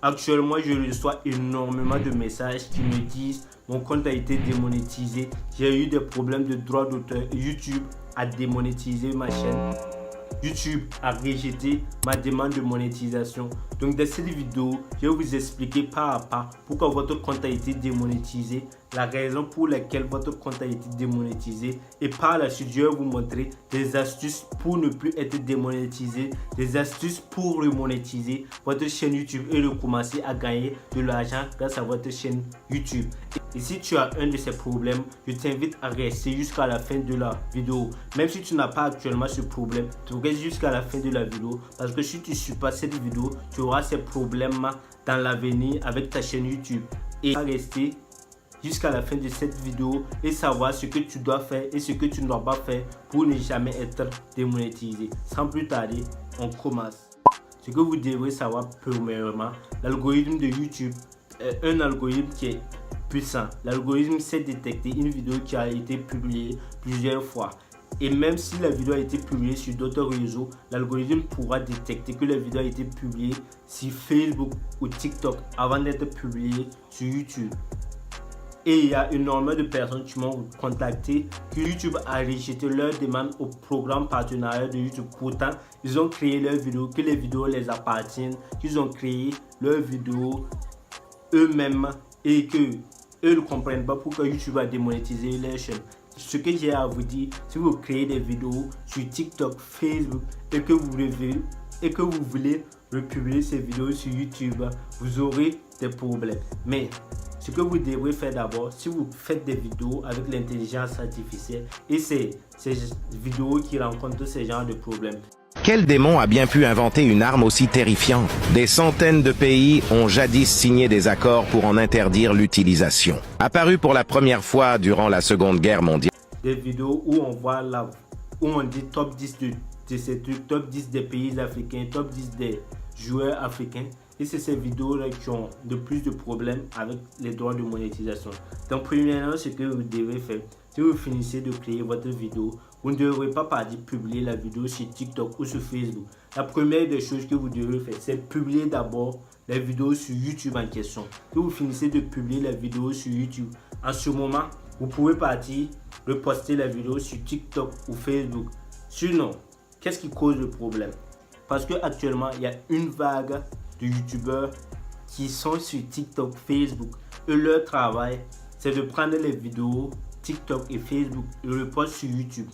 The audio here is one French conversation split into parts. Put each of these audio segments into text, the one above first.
Actuellement, je reçois énormément de messages qui me disent mon compte a été démonétisé, j'ai eu des problèmes de droits d'auteur, YouTube a démonétisé ma chaîne, YouTube a rejeté ma demande de monétisation. Donc dans cette vidéo, je vais vous expliquer pas à pas pourquoi votre compte a été démonétisé, la raison pour laquelle votre compte a été démonétisé, et par la suite je vais vous montrer des astuces pour ne plus être démonétisé, des astuces pour remonétiser votre chaîne YouTube et recommencer à gagner de l'argent grâce à votre chaîne YouTube. Et si tu as un de ces problèmes, je t'invite à rester jusqu'à la fin de la vidéo. Même si tu n'as pas actuellement ce problème, tu restes jusqu'à la fin de la vidéo, parce que si tu ne suis pas cette vidéo, tu auras ces problèmes dans l'avenir avec ta chaîne YouTube. Et rester jusqu'à la fin de cette vidéo et savoir ce que tu dois faire et ce que tu ne dois pas faire pour ne jamais être démonétisé. Sans plus tarder, on commence. Ce que vous devrez savoir premièrement, l'algorithme de YouTube est un algorithme qui est puissant. L'algorithme sait détecter une vidéo qui a été publiée plusieurs fois. Et même si la vidéo a été publiée sur d'autres réseaux, l'algorithme pourra détecter que la vidéo a été publiée sur Facebook ou TikTok avant d'être publiée sur YouTube. Et il y a énormément de personnes qui m'ont contacté que YouTube a rejeté leur demande au programme partenariat de YouTube. Pourtant, ils ont créé leurs vidéos, que les vidéos les appartiennent, qu'ils ont créé leurs vidéos eux-mêmes et que eux ne comprennent pas pourquoi YouTube a démonétisé leur chaîne. Ce que j'ai à vous dire, si vous créez des vidéos sur TikTok, Facebook et que vous voulez republier ces vidéos sur YouTube, vous aurez des problèmes. Mais ce que vous devrez faire d'abord, si vous faites des vidéos avec l'intelligence artificielle et c'est ces vidéos qui rencontrent ce genre de problèmes. Quel démon a bien pu inventer une arme aussi terrifiante? Des centaines de pays ont jadis signé des accords pour en interdire l'utilisation. Apparu pour la première fois durant la Seconde Guerre mondiale. Des vidéos où on voit là, où on dit top 10 de ces trucs, top 10 des pays africains, top 10 des joueurs africains. Et c'est ces vidéos-là qui ont de plus de problèmes avec les droits de monétisation. Donc premièrement, ce que vous devez faire, si vous finissez de créer votre vidéo, vous ne devrez pas partir publier la vidéo sur TikTok ou sur Facebook. La première des choses que vous devez faire, c'est publier d'abord la vidéo sur YouTube en question. Si vous finissez de publier la vidéo sur YouTube, en ce moment, vous pouvez partir reposter la vidéo sur TikTok ou Facebook. Sinon, qu'est-ce qui cause le problème? Parce qu'actuellement, il y a une vague de YouTubeurs qui sont sur TikTok, Facebook. Et leur travail, c'est de prendre les vidéos TikTok et Facebook et le poste sur YouTube.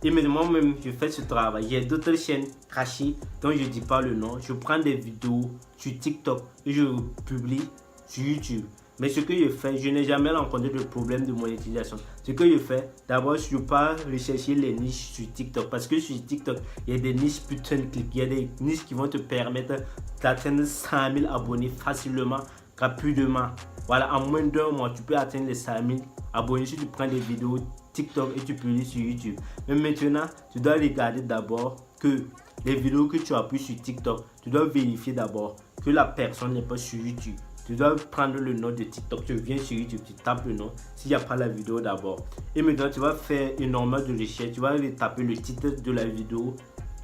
Et moi-même, je fais ce travail. Il y a d'autres chaînes cachées dont je ne dis pas le nom. Je prends des vidéos sur TikTok et je publie sur YouTube. Mais ce que je fais, je n'ai jamais rencontré de problème de monétisation. Ce que je fais, d'abord, je pars rechercher les niches sur TikTok. Parce que sur TikTok, il y a des niches putain de clics. Il y a des niches qui vont te permettre d'atteindre 100 000 abonnés facilement, rapidement. Voilà, en moins d'un mois, tu peux atteindre les 100 000 abonnés si tu prends des vidéos TikTok et tu publies sur YouTube. Mais maintenant, tu dois regarder d'abord que les vidéos que tu as prises sur TikTok, tu dois vérifier d'abord que la personne n'est pas sur YouTube. Tu dois prendre le nom de TikTok, tu viens sur YouTube, tu tapes le nom, s'il n'y a pas la vidéo d'abord. Et maintenant, tu vas faire énormément de recherches, tu vas taper le titre de la vidéo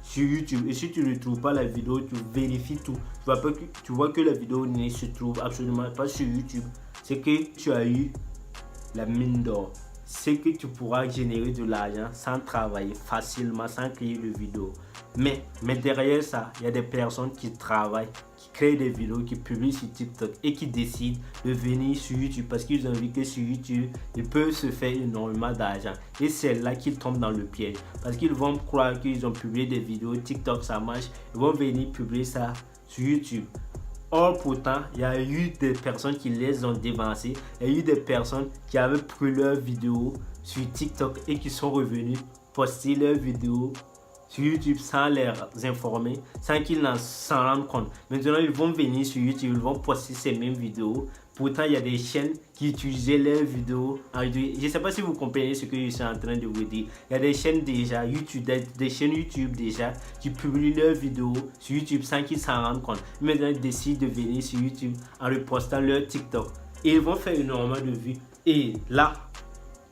sur YouTube. Et si tu ne trouves pas la vidéo, tu vérifies tout. Tu vois que la vidéo ne se trouve absolument pas sur YouTube. C'est que tu as eu la mine d'or. C'est que tu pourras générer de l'argent sans travailler facilement, sans créer de vidéos. Mais derrière ça, il y a des personnes qui travaillent, qui créent des vidéos, qui publient sur TikTok et qui décident de venir sur YouTube parce qu'ils ont vu que sur YouTube, ils peuvent se faire énormément d'argent. Et c'est là qu'ils tombent dans le piège. Parce qu'ils vont croire qu'ils ont publié des vidéos, TikTok ça marche, ils vont venir publier ça sur YouTube. Or pourtant, il y a eu des personnes qui les ont dévancés. Il y a eu des personnes qui avaient pris leurs vidéos sur TikTok et qui sont revenus poster leurs vidéos sur YouTube sans les informer, sans qu'ils s'en rendent compte. Maintenant, ils vont venir sur YouTube, ils vont poster ces mêmes vidéos. Pourtant, il y a des chaînes qui utilisaient leurs vidéos. Je ne sais pas si vous comprenez ce que je suis en train de vous dire. Il y a des chaînes déjà, des chaînes YouTube déjà, qui publient leurs vidéos sur YouTube sans qu'ils s'en rendent compte. Maintenant, ils décident de venir sur YouTube en repostant leur TikTok. Et ils vont faire énormément de vues. Et là,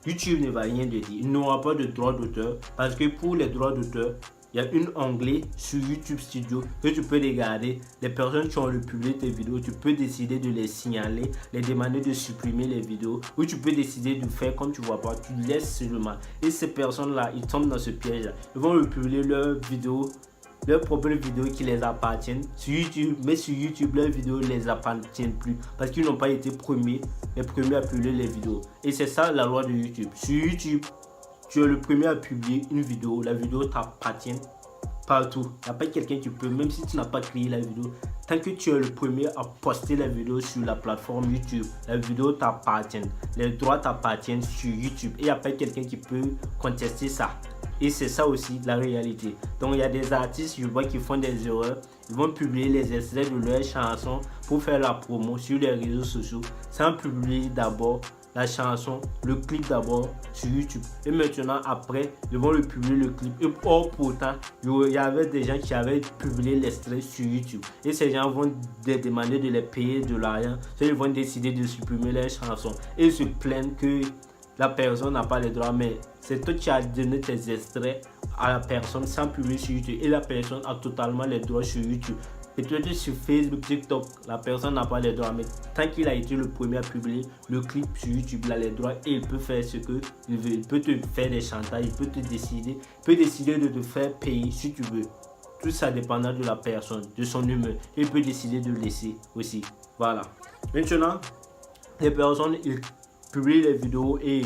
YouTube ne va rien de dire. Il n'aura pas de droits d'auteur parce que pour les droits d'auteur, il y a un onglet sur YouTube Studio que tu peux regarder. Les personnes qui ont republié tes vidéos, tu peux décider de les signaler, les demander de supprimer les vidéos, ou tu peux décider de faire comme tu vois pas, tu laisses seulement. Et ces personnes-là, ils tombent dans ce piège-là. Ils vont republier leurs vidéos, leurs propres vidéos qui les appartiennent sur YouTube, mais sur YouTube, leurs vidéos ne les appartiennent plus parce qu'ils n'ont pas été les premiers à publier les vidéos. Et c'est ça la loi de YouTube. Sur YouTube, tu es le premier à publier une vidéo, la vidéo t'appartient partout. Il n'y a pas quelqu'un qui peut, même si tu n'as pas créé la vidéo, tant que tu es le premier à poster la vidéo sur la plateforme YouTube, la vidéo t'appartient. Les droits t'appartiennent sur YouTube et il n'y a pas quelqu'un qui peut contester ça. Et c'est ça aussi la réalité. Donc il y a des artistes, je vois, qui font des erreurs. Ils vont publier les extraits de leurs chansons pour faire la promo sur les réseaux sociaux sans publier d'abord la chanson, le clip d'abord sur YouTube. Et maintenant, après, ils vont le publier le clip. Et pourtant, il y avait des gens qui avaient publié l'extrait sur YouTube. Et ces gens vont demander de les payer de l'argent. Ils vont décider de supprimer les chansons. Et ils se plaignent que la personne n'a pas les droits. Mais c'est toi qui as donné tes extraits à la personne sans publier sur YouTube. Et la personne a totalement les droits sur YouTube. Et tu es sur Facebook, TikTok, la personne n'a pas les droits, mais tant qu'il a été le premier à publier le clip sur YouTube, il a les droits et il peut faire ce qu'il veut. Il peut te faire des chantages, il peut décider de te faire payer si tu veux. Tout ça dépendant de la personne, de son humeur. Il peut décider de laisser aussi. Voilà. Maintenant, les personnes, ils publient les vidéos et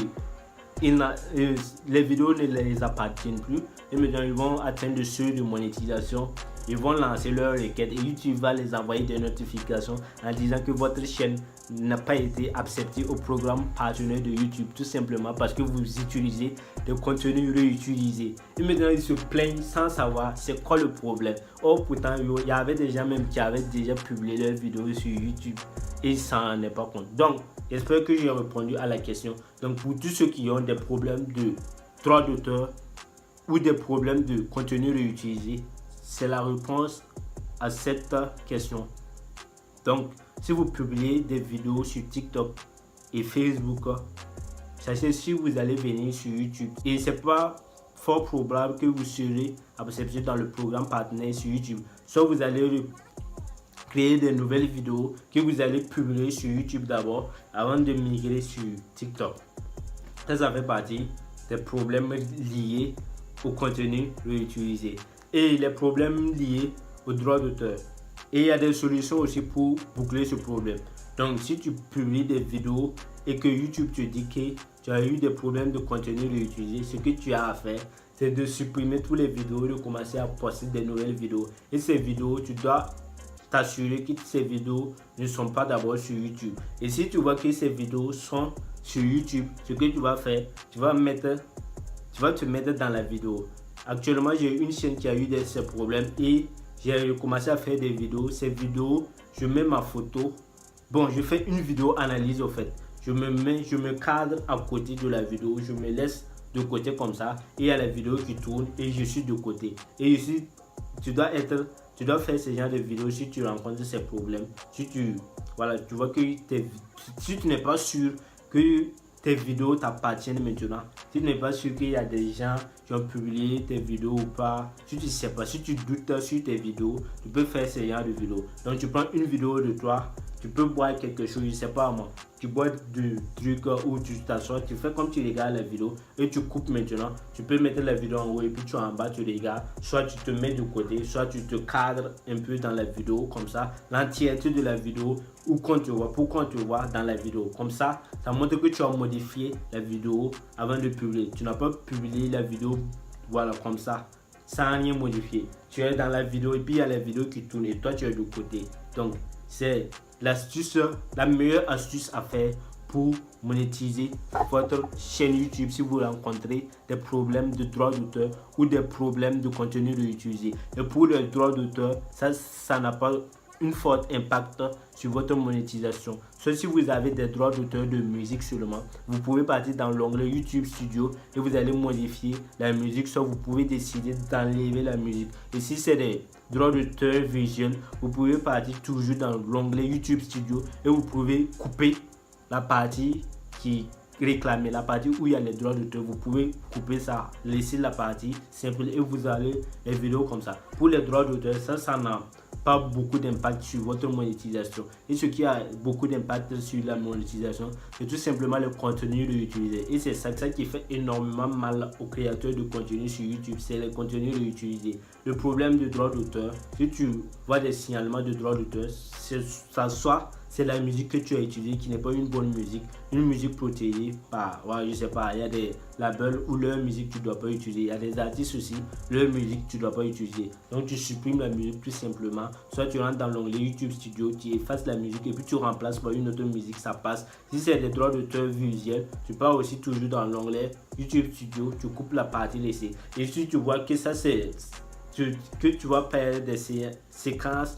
les vidéos ne les appartiennent plus. Et maintenant, ils vont atteindre le seuil de monétisation. Ils vont lancer leur requête et YouTube va les envoyer des notifications en disant que votre chaîne n'a pas été acceptée au programme partenaire de YouTube, tout simplement parce que vous utilisez des contenus réutilisés. Et maintenant, ils se plaignent sans savoir c'est quoi le problème. Or, pourtant, il y avait des gens même qui avaient déjà publié leurs vidéos sur YouTube et ils s'en rendaient pas compte. Donc, j'espère que j'ai répondu à la question. Donc, pour tous ceux qui ont des problèmes de droits d'auteur ou des problèmes de contenu réutilisé, c'est la réponse à cette question. Donc, si vous publiez des vidéos sur TikTok et Facebook, sachez si vous allez venir sur YouTube. Et c'est pas fort probable que vous serez accepté dans le programme partenaire sur YouTube. Soit vous allez créer des nouvelles vidéos que vous allez publier sur YouTube d'abord avant de migrer sur TikTok. Ça fait partie des problèmes liés au contenu réutilisé et les problèmes liés aux droits d'auteur. Et il y a des solutions aussi pour boucler ce problème. Donc, si tu publies des vidéos et que YouTube te dit que tu as eu des problèmes de contenu réutilisé, ce que tu as à faire, c'est de supprimer toutes les vidéos et de commencer à poster des nouvelles vidéos. Et ces vidéos, tu dois t'assurer que ces vidéos ne sont pas d'abord sur YouTube. Et si tu vois que ces vidéos sont sur YouTube, ce que tu vas faire, tu vas te mettre dans la vidéo. Actuellement, j'ai une chaîne qui a eu ces problèmes et j'ai commencé à faire des vidéos. Ces vidéos, je mets ma photo. Bon, je fais une vidéo analyse au fait. Je me cadre à côté de la vidéo. Je me laisse de côté comme ça. Et il y a la vidéo qui tourne et je suis de côté. Et ici, tu dois faire ce genre de vidéos si tu rencontres ces problèmes. Si tu vois que si tu n'es pas sûr que tes vidéos t'appartiennent maintenant, si tu n'es pas sûr qu'il y a des gens qui ont publié tes vidéos ou pas, si tu ne sais pas, si tu doutes sur tes vidéos, tu peux faire ce genre de vidéos. Donc tu prends une vidéo de toi, tu peux boire quelque chose, je ne sais pas moi, tu bois du truc ou tu t'assois, tu fais comme tu regardes la vidéo et tu coupes maintenant. Tu peux mettre la vidéo en haut et puis tu en bas, tu regardes. Soit tu te mets de côté, soit tu te cadres un peu dans la vidéo comme ça, l'entièreté de la vidéo ou quand tu vois, pour qu'on te voit dans la vidéo. Comme ça, ça montre que tu as modifié la vidéo avant de publier. Tu n'as pas publié la vidéo, voilà, comme ça, sans rien modifier. Tu es dans la vidéo et puis il y a la vidéo qui tourne et toi tu es de côté. Donc, c'est l'astuce, la meilleure astuce à faire pour monétiser votre chaîne YouTube si vous rencontrez des problèmes de droits d'auteur ou des problèmes de contenu réutilisé. Et pour les droits d'auteur, ça n'a pas un fort impact sur votre monétisation. Soit si vous avez des droits d'auteur de musique seulement, vous pouvez partir dans l'onglet YouTube Studio et vous allez modifier la musique. Soit vous pouvez décider d'enlever la musique. Et si c'est des droits d'auteur visuel, vous pouvez partir toujours dans l'onglet YouTube Studio et vous pouvez couper la partie qui réclamer, la partie où il y a les droits d'auteur, vous pouvez couper ça, laisser la partie simple et vous allez les vidéos comme ça. Pour les droits d'auteur, ça n'a pas beaucoup d'impact sur votre monétisation. Et ce qui a beaucoup d'impact sur la monétisation, c'est tout simplement le contenu réutilisé. Et c'est ça qui fait énormément mal aux créateurs de contenu sur YouTube, c'est le contenu réutilisé. Le problème de droits d'auteur, si tu vois des signalements de droits d'auteur, soit c'est la musique que tu as utilisée qui n'est pas une bonne musique, une musique protégée par, je sais pas, il y a des labels où leur musique tu dois pas utiliser, il y a des artistes aussi, leur musique tu dois pas utiliser. Donc tu supprimes la musique tout simplement, soit tu rentres dans l'onglet YouTube Studio, tu effaces la musique et puis tu remplaces par une autre musique, ça passe. Si c'est des droits d'auteur visuels, tu pars aussi toujours dans l'onglet YouTube Studio, tu coupes la partie laissée. Et si tu vois que ça c'est que tu vas perdre des séquences,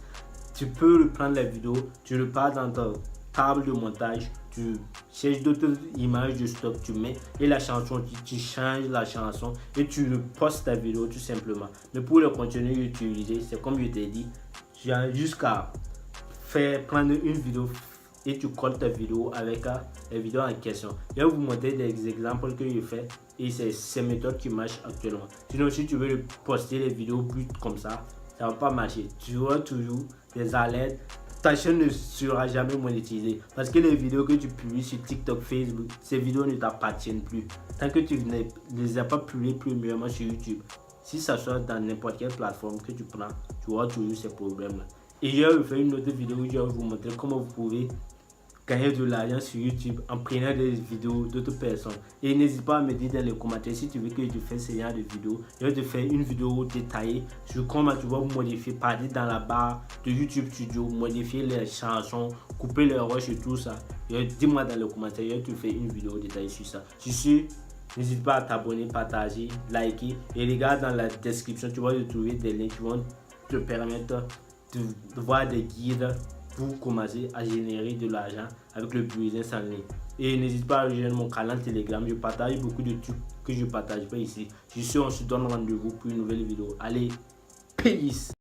tu peux reprendre la vidéo, tu repars dans ta table de montage, tu cherches d'autres images de stock, tu mets et la chanson, tu changes la chanson et tu postes ta vidéo tout simplement. Mais pour le contenu utilisé, c'est comme je t'ai dit, tu as jusqu'à prendre une vidéo et tu colles ta vidéo avec la vidéo en question. Je vais vous montrer des exemples que je fais et c'est ces méthodes qui marchent actuellement. Sinon, si tu veux poster les vidéos brutes comme ça ne va pas marcher. Tu auras toujours des alertes. Ta chaîne ne sera jamais monétisée parce que les vidéos que tu publies sur TikTok, Facebook, ces vidéos ne t'appartiennent plus. Tant que tu ne les as pas publiées premièrement sur YouTube, si ça soit dans n'importe quelle plateforme que tu prends, tu auras toujours ces problèmes-là. Et je vais faire une autre vidéo où je vais vous montrer comment vous pouvez gagner de l'argent sur YouTube en prenant des vidéos d'autres personnes. Et n'hésite pas à me dire dans les commentaires si tu veux que je fasse ce genre de vidéo. Je vais te faire une vidéo détaillée sur comment tu vas modifier, parler dans la barre de YouTube Studio, modifier les chansons, couper les rushs et tout ça. Dis-moi dans les commentaires, je vais te faire une vidéo détaillée sur ça. Sur ce, n'hésite pas à t'abonner, partager, liker et regarde dans la description, tu vas trouver des liens qui vont te permettre de voir des guides pour commencer à générer de l'argent avec le business en ligne. Et n'hésite pas à rejoindre mon canal Telegram, je partage beaucoup de trucs que je ne partage pas ici. Je suis, on se donne rendez-vous pour une nouvelle vidéo. Allez, peace!